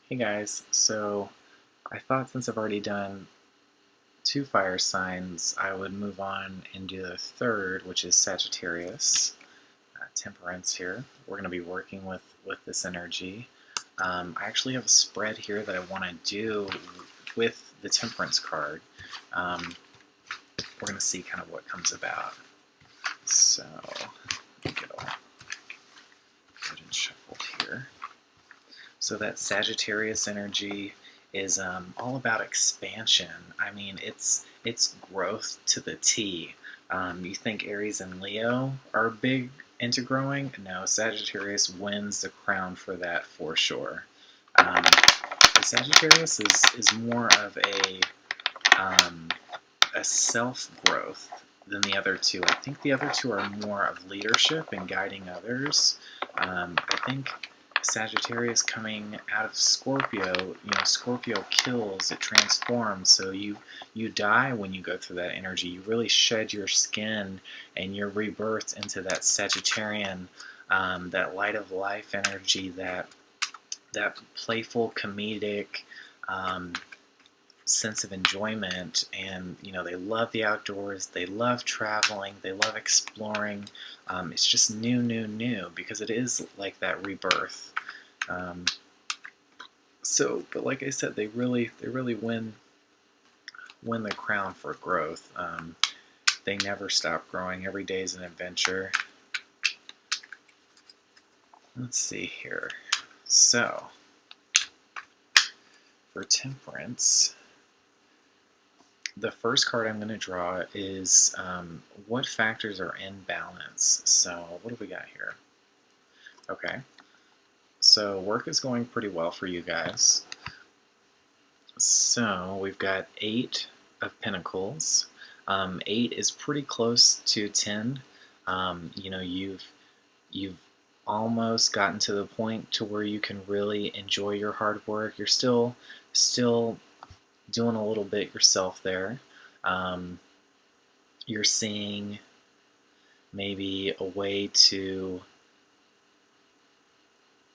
Hey guys, so I thought since I've already done two fire signs, I would move on and do the third, which is Sagittarius, Temperance here. We're going to be working with this energy. I actually have a spread here that I want to do with the Temperance card. We're going to see kind of what comes about. So, let me get all good and shuffled here. So that Sagittarius energy is all about expansion. I mean, it's growth to the T. You think Aries and Leo are big into growing? No, Sagittarius wins the crown for that for sure. The Sagittarius is more of a self-growth than the other two. I think the other two are more of leadership and guiding others. I think Sagittarius coming out of Scorpio, Scorpio kills, it transforms, so you die when you go through that energy. You really shed your skin and you're rebirthed into that Sagittarian, that light of life energy, that playful, comedic, sense of enjoyment. And they love the outdoors, they love traveling, they love exploring. It's just new because it is like that rebirth. But like I said, they really win the crown for growth. They never stop growing. Every day is an adventure. Let's see here. So for Temperance, the first card I'm going to draw is what factors are in balance. So what do we got here? Okay, so work is going pretty well for you guys. So we've got 8 of Pentacles. 8 is pretty close to 10. You've almost gotten to the point to where you can really enjoy your hard work. You're still doing a little bit yourself there. You're seeing maybe a way to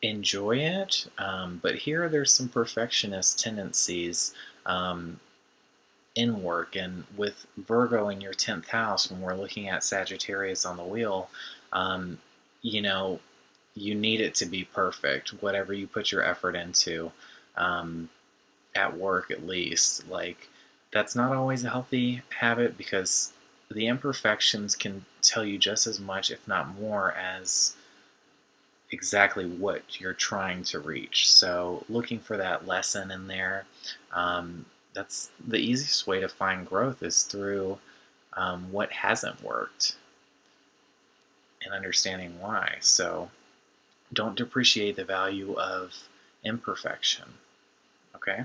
enjoy it, but here there's some perfectionist tendencies in work. And with Virgo in your 10th house, when we're looking at Sagittarius on the wheel, you need it to be perfect, whatever you put your effort into. At work, at least, like, that's not always a healthy habit, because the imperfections can tell you just as much, if not more, as exactly what you're trying to reach. So looking for that lesson in there, that's the easiest way to find growth, is through what hasn't worked and understanding why. So don't depreciate the value of imperfection. Okay?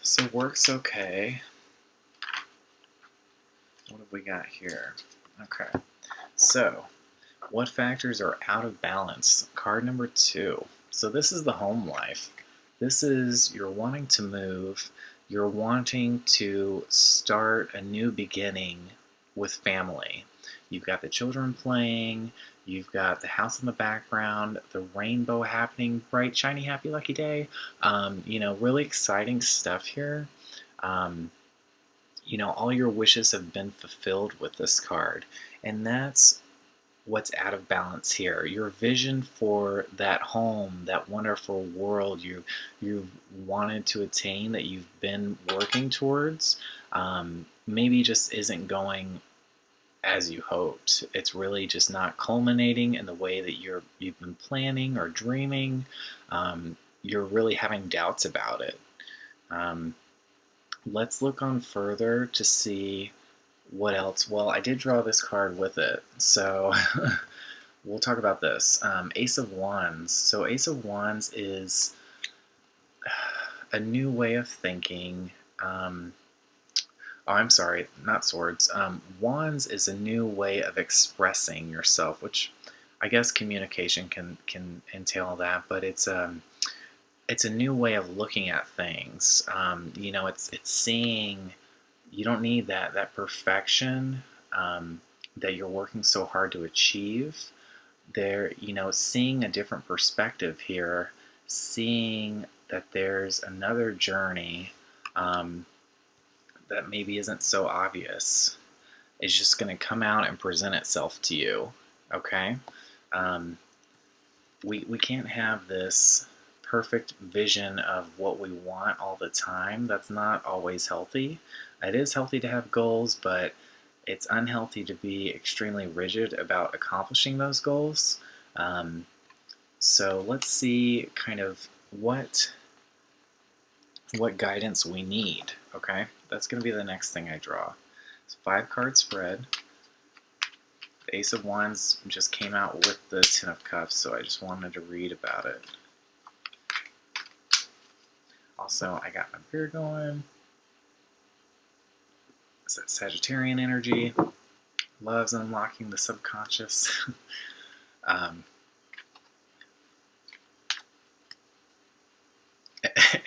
So work's okay. What have we got here? Okay. So, what factors are out of balance? Card number 2. So this is the home life. This is, you're wanting to move. You're wanting to start a new beginning with family. You've got the children playing. You've got the house in the background, the rainbow happening, bright, shiny, happy, lucky day. Really exciting stuff here. All your wishes have been fulfilled with this card. And that's what's out of balance here. Your vision for that home, that wonderful world you've wanted to attain, that you've been working towards, maybe just isn't going as you hoped. It's really just not culminating in the way that you've been planning or dreaming. You're really having doubts about it. Let's look on further to see what else. Well, I did draw this card with it, so we'll talk about this. Ace of Wands. So Ace of Wands is a new way of thinking. I'm sorry, not swords. Wands is a new way of expressing yourself, which I guess communication can entail that, but it's a new way of looking at things. It's seeing. You don't need that perfection. that you're working so hard to achieve. There, seeing a different perspective here, seeing that there's another journey that maybe isn't so obvious, is just going to come out and present itself to you. Okay? We can't have this perfect vision of what we want all the time. That's not always healthy. It is healthy to have goals, but it's unhealthy to be extremely rigid about accomplishing those goals. So let's see kind of what guidance we need. Okay, that's going to be the next thing I draw. It's a 5-card spread. The Ace of Wands just came out with the Ten of Cups, so I just wanted to read about it. Also, I got my beer going. It's that Sagittarian energy. Loves unlocking the subconscious.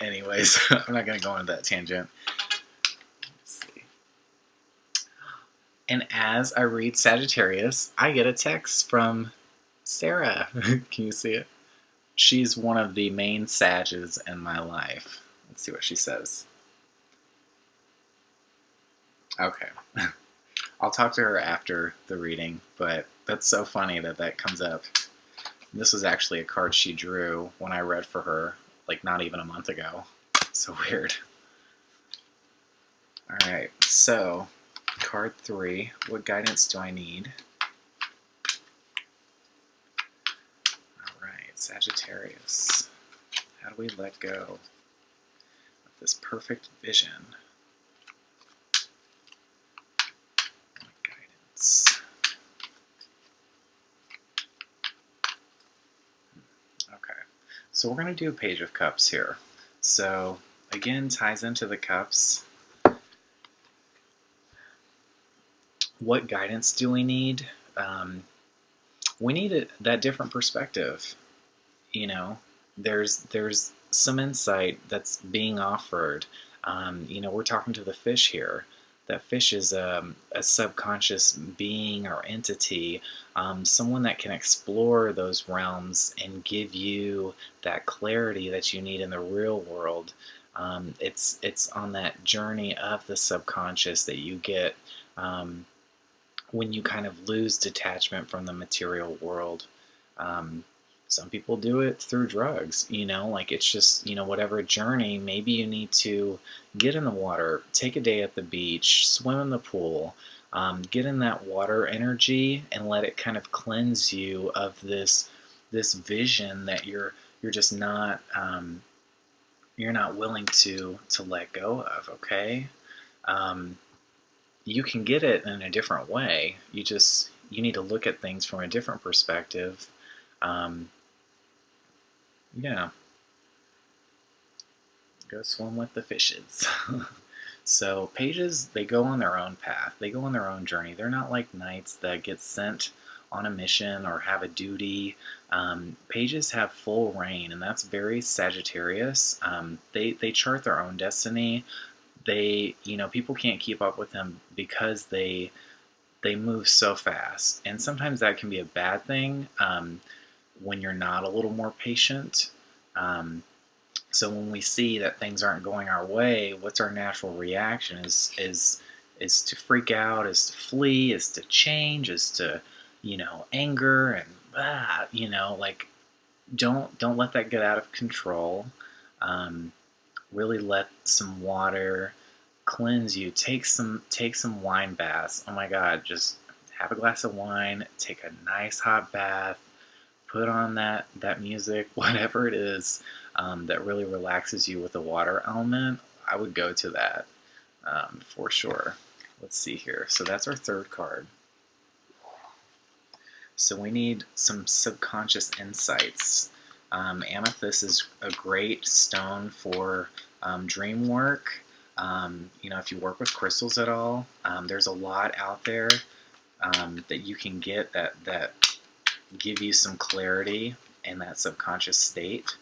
Anyways, I'm not going to go into that tangent. Let's see. And as I read Sagittarius, I get a text from Sarah. Can you see it? She's one of the main Sages in my life. Let's see what she says. Okay. I'll talk to her after the reading, but that's so funny that that comes up. This was actually a card she drew when I read for her, like not even a month ago. So weird. Alright, so card 3. What guidance do I need? Alright, Sagittarius. How do we let go of this perfect vision? What guidance? Okay, so we're going to do a Page of Cups here. So, again, ties into the cups. What guidance do we need? We need that different perspective. There's some insight that's being offered. We're talking to the fish here. That fish is a subconscious being or entity, someone that can explore those realms and give you that clarity that you need in the real world. It's on that journey of the subconscious that you get when you kind of lose detachment from the material world. Some people do it through drugs, like it's just, whatever journey. Maybe you need to get in the water, take a day at the beach, swim in the pool, get in that water energy and let it kind of cleanse you of this vision that you're just not you're not willing to let go of. Okay, you can get it in a different way. You need to look at things from a different perspective. Yeah. Go swim with the fishes. So pages, they go on their own path. They go on their own journey. They're not like knights that get sent on a mission or have a duty. Pages have full reign, and that's very Sagittarius. They chart their own destiny. People can't keep up with them because they move so fast. And sometimes that can be a bad thing. When you're not a little more patient. So when we see that things aren't going our way, what's our natural reaction? Is to freak out, is to flee, is to change, is to, anger and don't let that get out of control. Really let some water cleanse you. Take some wine baths. Oh my God, just have a glass of wine, take a nice hot bath, put on that music, whatever it is that really relaxes you with the water element. I would go to that for sure. Let's see here. So that's our 3rd card. So we need some subconscious insights. Amethyst is a great stone for dream work. If you work with crystals at all, there's a lot out there that you can get that give you some clarity in that subconscious state.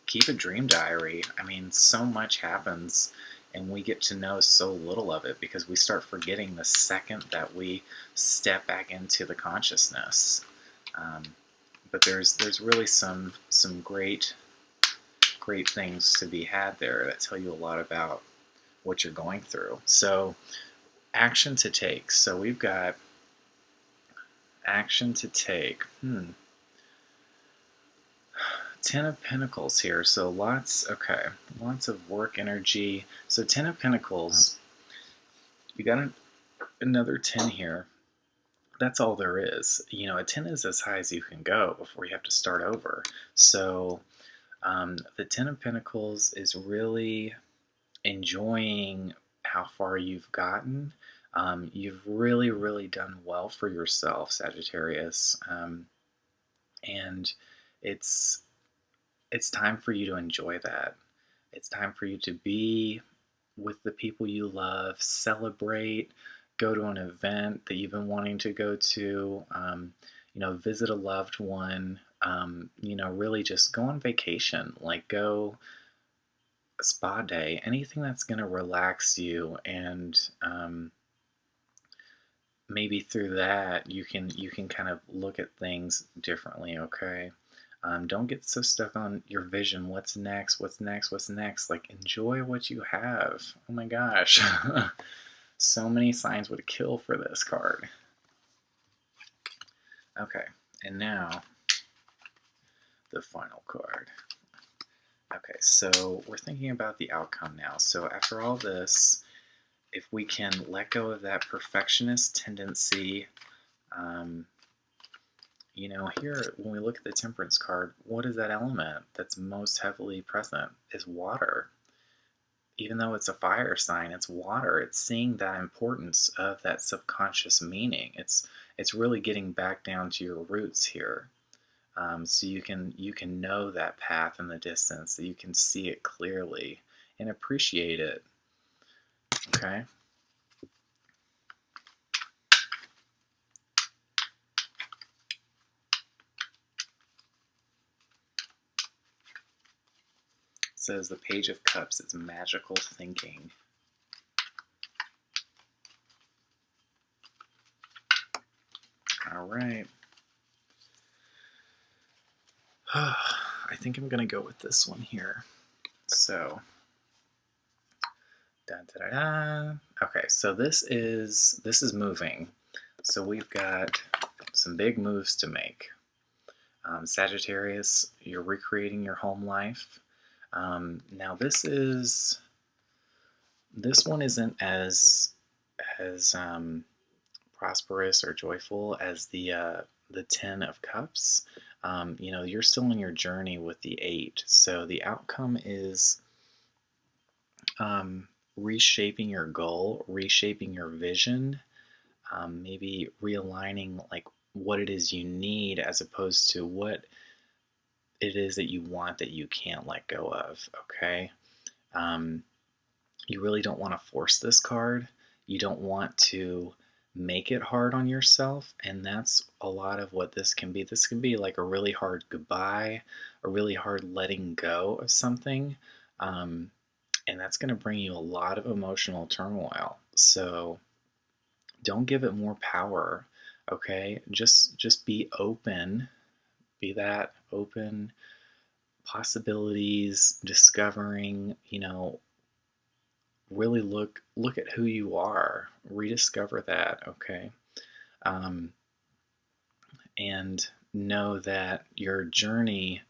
Keep a dream diary. I mean, so much happens and we get to know so little of it because we start forgetting the second that we step back into the consciousness. Um, but there's really some great things to be had there that tell you a lot about what you're going through. So action to take. So we've got action to take. Ten of Pentacles here. So lots of work energy. So Ten of Pentacles, you got another 10 here. That's all there is. You know, a 10 is as high as you can go before you have to start over. So the Ten of Pentacles is really enjoying how far you've gotten. You've really, really done well for yourself, Sagittarius. And it's time for you to enjoy that. It's time for you to be with the people you love, celebrate, go to an event that you've been wanting to go to, visit a loved one, really just go on vacation, like go spa day, anything that's going to relax you, and maybe through that you can kind of look at things differently, okay? Don't get so stuck on your vision. What's next? What's next? What's next? Like, enjoy what you have. Oh my gosh. So many signs would kill for this card. Okay, and now the final card. Okay, so we're thinking about the outcome now. So after all this, if we can let go of that perfectionist tendency, here, when we look at the Temperance card, what is that element that's most heavily present? Is water. Even though it's a fire sign, it's water. It's seeing that importance of that subconscious meaning. It's really getting back down to your roots here. So you can know that path in the distance, so you can see it clearly and appreciate it. Okay? It says the Page of Cups, it's magical thinking. All right. I think I'm going to go with this one here. So, okay, so this is moving. So we've got some big moves to make. Sagittarius, you're recreating your home life. Now this one isn't as prosperous or joyful as the 10 of Cups. You're still on your journey with the 8, so the outcome is reshaping your goal, reshaping your vision, maybe realigning like what it is you need as opposed to what it is that you want that you can't let go of, okay? You really don't want to force this card. You don't want to make it hard on yourself, and that's a lot of what this can be. This can be like a really hard goodbye, a really hard letting go of something, and that's going to bring you a lot of emotional turmoil. So don't give it more power, okay? Just be open, be that open, possibilities, discovering, really look at who you are, rediscover that, okay? And know that your journey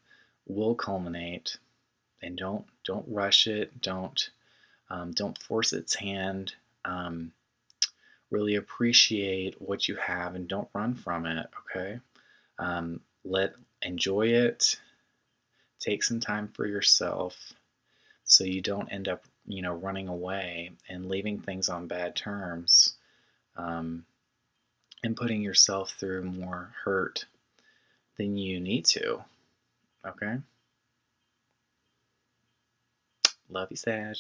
will culminate, and don't rush it, don't force its hand. Really appreciate what you have and don't run from it, okay? Enjoy it, take some time for yourself so you don't end up running away and leaving things on bad terms, and putting yourself through more hurt than you need to, okay? Love you, Sag.